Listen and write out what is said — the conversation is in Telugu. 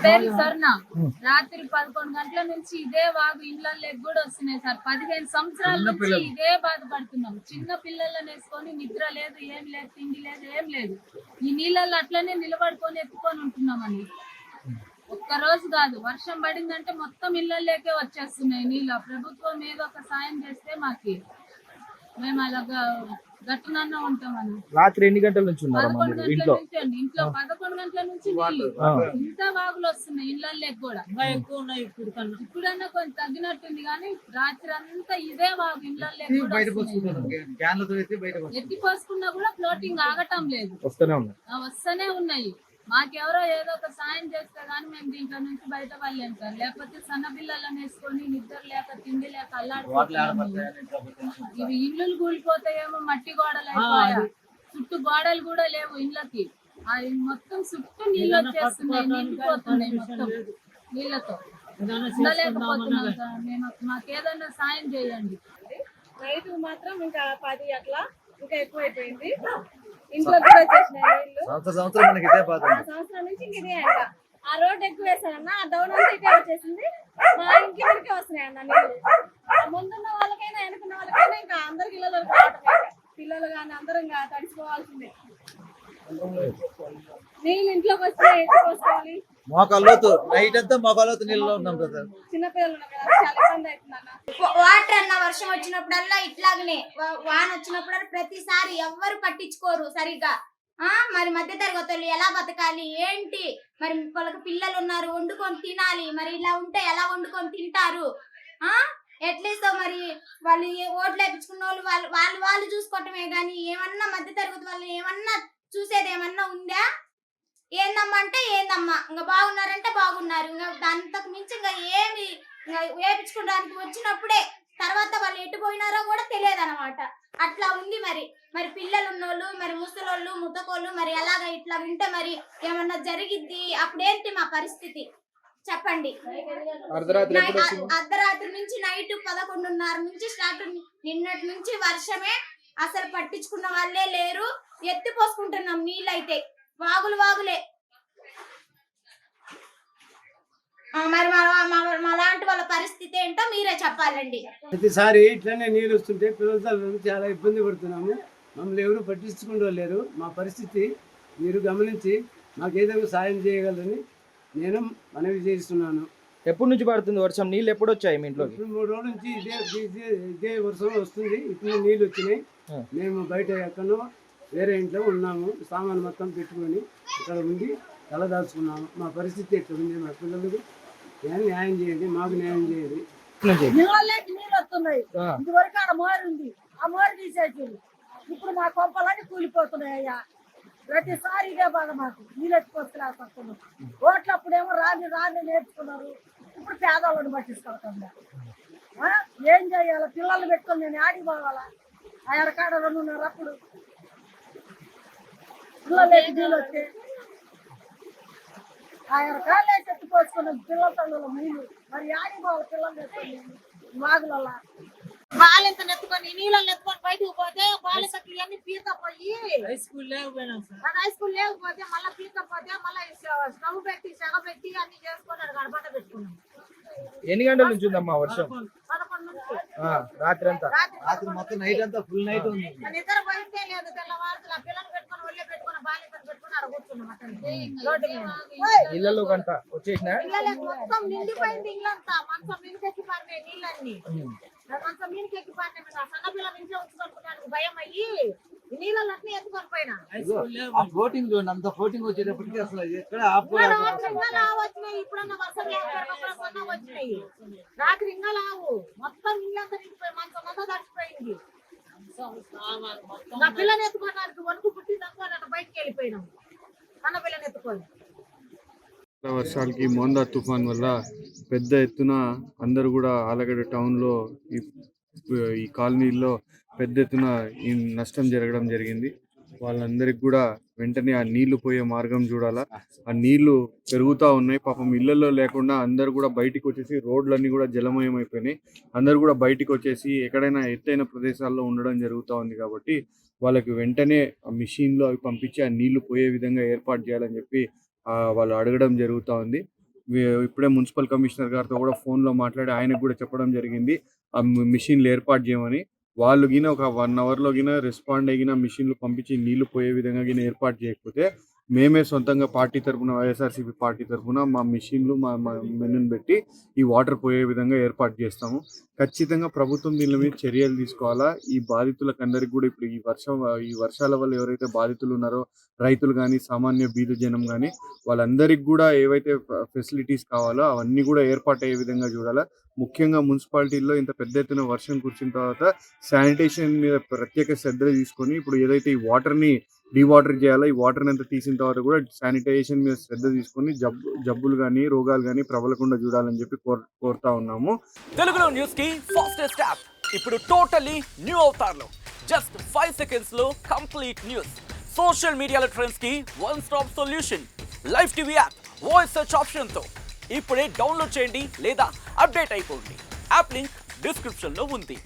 పేరు స్వర్ణ. రాత్రి 11 గంటల నుంచి ఇదే వాగు ఇళ్లలోకి కూడా వస్తున్నాయి సార్. 15 సంవత్సరాల నుంచి ఇదే బాధపడుతున్నాం. చిన్న పిల్లలను వేసుకొని నిద్ర లేదు, ఏం లేదు, తిండి లేదు, ఏం లేదు. ఈ నీళ్ళల్లో అట్లనే నిలబడుకొని ఎత్తుకొని ఉంటున్నామని. ఒక్క రోజు కాదు, వర్షం పడిందంటే మొత్తం ఇళ్లలోకే వచ్చేస్తున్నాయి నీళ్ళు. ప్రభుత్వం ఏదో ఒక సాయం చేస్తే మాకి మేము అలాగా గట్టునన్నా ఉంటామని. రాత్రి ఎన్ని గంటల నుంచి ఉన్నారు 11 గంటల నుంచి అండి. ఇంట్లో 11 గంటల నుంచి నీళ్ళు ఇంత వాగులు వస్తున్నాయి ఇళ్లలోకి కూడా. ఇప్పుడన్నా కొంచెం తగ్గినట్టుంది కానీ రాత్రి అంతా ఇదే వాగు ఇళ్లలోకి ఎత్తి పోసుకున్నా కూడా ఫ్లోటింగ్ ఆగటం లేదు, వస్తూనే ఉన్నాయి. మాకెవరో ఏదో ఒక సాయం చేస్తే గానీ మేము దీంట్లో నుంచి బయట పడలేం సార్. లేకపోతే సన్న పిల్లలను వేసుకొని నిద్ర లేక తిండి లేక అల్లాడుకుంటున్నాము. ఇవి ఇల్లు కూలిపోతాయేమో, మట్టి గోడలు అయిపోయా, చుట్టూ గోడలు కూడా లేవు ఇళ్ళకి. అది మొత్తం చుట్టూ నీళ్ళు వచ్చేస్తున్నాయి, నిండిపోతున్నాయి మొత్తం నీళ్ళతో. ఉండలేకపోతున్నాం సార్. మేము మాకేదన్నా సాయం చేయండి. రైతు మాత్రం ఇంకా 10 అట్లా ఇంకా ఎక్కువైపోయింది. ఇంట్లో కూడా వచ్చేసినాయి నీళ్ళు. సంవత్సరం నుంచి ఇంక ఇదే అంట. ఆ రోడ్ ఎక్కువ వేసానన్న, ఆ డౌన్ అంతా ఇటే వచ్చేసింది. మా ఇంటి వరకే వస్తున్నాయి అన్న నీళ్ళు. ముందున్న వాళ్ళకైనా వెనుకున్న వాళ్ళకైనా ఇంకా అందరికి ఇళ్ళలో పిల్లలు కానీ అందరం తడిసిపోవాల్సిందే. నీళ్ళు ఇంట్లోకి వస్తే ఎత్తుకోవాలి. మోకాళ్ళతో నైట్ అంతా మోకాళ్ళతో నీళ్ళలో ఉన్నాం కదా. చిన్నపిల్లలు ఉన్నారు కదా, చాలా ఇబ్బంది అవుతుంది. వాటర్ అన్న వర్షం వచ్చినప్పుడల్లా ఇట్లాగనే, వాన వచ్చినప్పుడల్లా ప్రతిసారి ఎవ్వరు పట్టించుకోరు సరిగ్గా. మరి మధ్య తరగతి వాళ్ళు ఎలా బతకాలి ఏంటి? మరి వాళ్ళకి పిల్లలు ఉన్నారు, వండుకొని తినాలి. మరి ఇలా ఉంటే ఎలా వండుకొని తింటారు? ఎట్లీస్ట్ మరి వాళ్ళు ఓట్లు వేయించుకున్న వాళ్ళు చూసుకోవటమే గాని ఏమన్నా మధ్య తరగతి వాళ్ళు ఏమన్నా చూసేది ఏమన్నా ఉందా? ఏందమ్మా అంటే ఏందమ్మా, ఇంకా బాగున్నారంటే బాగున్నారు. ఇంకా అంతకు మించి ఇంకా ఏమి వేపించుకోవడానికి వచ్చినప్పుడే తర్వాత వాళ్ళు ఎటు పోయినారో కూడా తెలియదు అనమాట. అట్లా ఉంది. మరి పిల్లలు ఉన్నోళ్ళు, మరి ముసలోళ్ళు, ముతకోళ్ళు మరి ఎలాగ ఇట్లా వింటే మరి ఏమన్నా జరిగిద్ది. అప్పుడేంటి మా పరిస్థితి చెప్పండి. అర్ధరాత్రి నుంచి నైట్ 11:30 నుంచి స్టార్ట్. నిన్నటి నుంచి వర్షమే, అసలు పట్టించుకున్న వాళ్ళే లేరు. ఎత్తి పోసుకుంటున్నాం నీళ్ళైతే, వాగులే. మరి మా లాంటి వాళ్ళ పరిస్థితి ఏంటో మీరే చెప్పాలండి. ప్రతిసారి ఇట్లనే నీళ్ళు వస్తుంటే పిల్లలతో చాలా ఇబ్బంది పడుతున్నాము. మమ్మల్ని ఎవరు పట్టించుకుంటూ లేరు. మా పరిస్థితి మీరు గమనించి మాకు ఏదైనా సాయం చేయగలరని నేను మనవి చేస్తున్నాను. ఎప్పటి నుంచి పడుతుంది వర్షం? నీళ్ళు ఎప్పుడు వచ్చాయి మీ ఇంట్లో? 3 రోజుల నుంచి ఇదే వర్షం వస్తుంది. ఇప్పుడు నీళ్ళు వచ్చినాయి. మేము బయట ఎక్కడో వేరే ఇంట్లో ఉన్నాము. సామాను మొత్తం పెట్టుకొని ఇక్కడ ఉండి తలదాచుకున్నాము. మా పరిస్థితి ఎక్కడ ఉంది? మా పిల్లలకు న్యాయం చేయండి, మాకు న్యాయం చేయండి. నీళ్ళు వస్తున్నాయి. ఇదివరకు ఆడ మోరు ఉంది, ఆ మోరు తీసేసారు. ఇప్పుడు మా కొంపలన్నీ కూలిపోతున్నాయి అయ్యా. ప్రతిసారి ఇదే బాధ మాకు. నీళ్ళు ఎత్తుకొస్తున్నాం. ఓట్లు అప్పుడేమో రాని నేర్చుకున్నారు. ఇప్పుడు పేదవాళ్ళని పట్టించుకోకుండా ఏం చేయాలి? పిల్లలు పెట్టుకొని నేను ఆడికి పోవాలా? ఆ ఎడకాడ 2:30 అప్పుడు పిల్లలు నీళ్ళు వచ్చే ఆ ఎడకాళ్ళే చెట్టుకోసుకున్నాం. పిల్లల తల్లుల నీళ్ళు మరి ఆడికి పోవాలి పిల్లలు పెట్టుకొని వాగులలో. బాలింత నెత్తుకొని నీళ్ళని ఎత్తుకొని బయటకు పోతే బాలికకి ఇవన్నీ పీకపోయి హై స్కూల్ లేకపోతే మళ్ళీ పీకపోతే మళ్ళీ స్టవ్ పెట్టి సెగ పెట్టి అన్ని చేసుకొని గడపట పెట్టుకున్నాం. ఎన్ని గంటల నుంచి ఉందమ్మా వర్షం? 11 నుంచి రాత్రి అంతా. రాత్రి మొత్తం నైట్ అంతా ఫుల్ నైట్ ఉంది. నిద్ర పోయితే లేదు. తెల్లవారులు ఆ పిల్లలు పెట్టుకొని ఒళ్ళే పెట్టుకుని బాలికను పెట్టుకుని అక్కడ కూర్చున్నాం. ఇళ్ళలో గంట వచ్చేసిన మొత్తం నిండిపోయింది ఇల్లంతా. మంచం మీదకెక్కి పారినాయి నీళ్ళన్నీ. మంచం మీదకెక్కి పారినాయి. సన్న పిల్లలు ఇంట్లో ఉంచుకుంటున్నాను భయం అయ్యి నీళ్ళని అట్లా ఎత్తుకొని పోయినా. బోటింగ్ చూడండి, అంత బోటింగ్ వచ్చేటప్పటికి అసలు ఎక్కడ వచ్చినాయి. ఇప్పుడన్నా వర్షం వచ్చినాయి. రాత్రి ఇంకా లావు మొత్తం ఇల్లంతా నిండిపోయి మంచం అంతా తడిచిపోయింది. నా పిల్లని ఎత్తుకోవడానికి వణుకు పుట్టిందనుకో బయటకు వెళ్ళిపోయినాం. సన్న పిల్లని ఎత్తుకొని వర్షాలకి మోందా తుఫాన్ వల్ల పెద్ద ఎత్తున అందరూ కూడా ఆలగడ్డ టౌన్లో ఈ కాలనీల్లో పెద్ద ఎత్తున ఈ నష్టం జరగడం జరిగింది. వాళ్ళందరికి కూడా వెంటనే ఆ నీళ్లు పోయే మార్గం చూడాలా. ఆ నీళ్లు పెరుగుతూ ఉన్నాయి. పాపం ఇళ్లలో లేకుండా అందరు కూడా బయటికి వచ్చేసి రోడ్లన్నీ కూడా జలమయం అయిపోయినాయి. అందరు కూడా బయటికి వచ్చేసి ఎక్కడైనా ఎత్తైన ప్రదేశాల్లో ఉండడం జరుగుతూ ఉంది. కాబట్టి వాళ్ళకి వెంటనే ఆ మిషన్లో అవి పంపించి ఆ నీళ్లు పోయే విధంగా ఏర్పాటు చేయాలని చెప్పి వాళ్ళు అడగడం జరుగుతూ ఉంది. ఇప్పుడే మున్సిపల్ కమిషనర్ గారితో కూడా ఫోన్లో మాట్లాడి ఆయనకు కూడా చెప్పడం జరిగింది ఆ మిషన్లు ఏర్పాటు చేయమని. వాళ్ళు గిన ఒక 1 అవర్లో గిన రెస్పాండ్ అయిన మిషన్లు పంపించి నీళ్లు పోయే విధంగా గిన ఏర్పాటు చేయకపోతే మేమే సొంతంగా పార్టీ తరఫున, వైఎస్ఆర్సీపీ పార్టీ తరఫున మా మిషన్లు మా మెనూని పెట్టి ఈ వాటర్ పోయే విధంగా ఏర్పాటు చేస్తాము. ఖచ్చితంగా ప్రభుత్వం దీని మీద చర్యలు తీసుకోవాలా. ఈ బాధితులకు అందరికి కూడా ఇప్పుడు ఈ వర్షాల వల్ల ఎవరైతే బాధితులు ఉన్నారో రైతులు కానీ, సామాన్య బీద జనం కానీ, వాళ్ళందరికీ కూడా ఏవైతే ఫెసిలిటీస్ కావాలో అవన్నీ కూడా ఏర్పాటు అయ్యే విధంగా చూడాలా. ముఖ్యంగా మున్సిపాలిటీల్లో ఇంత పెద్ద ఎత్తున వర్షం కురిసిన తర్వాత శానిటేషన్ మీద ప్రత్యేక శ్రద్ధ తీసుకొని ఇప్పుడు ఏదైతే ఈ వాటర్ని డీవాటర్ చేయాలో ఈ వాటర్ని అంతా తీసిన తర్వాత కూడా శానిటైజేషన్ మీద శ్రద్ధ తీసుకొని జబ్బులు కానీ రోగాలు కానీ ప్రబలకుండా చూడాలని చెప్పి కోరుతా ఉన్నాము. తెలుగులో న్యూస్ కి ఫాస్టెస్ట్ యాప్ ఇప్పుడు టోటల్లీ న్యూ అవతార్లో జస్ట్ 5 seconds లో కంప్లీట్ న్యూస్. సోషల్ మీడియాలో ట్రెండ్స్ కి one stop solution. Live TV app voice search option తో ఇప్పుడే డౌన్లోడ్ చేయండి లేదా అప్డేట్ అయిపోండి. యాప్ లింక్ డిస్క్రిప్షన్ లో ఉంది.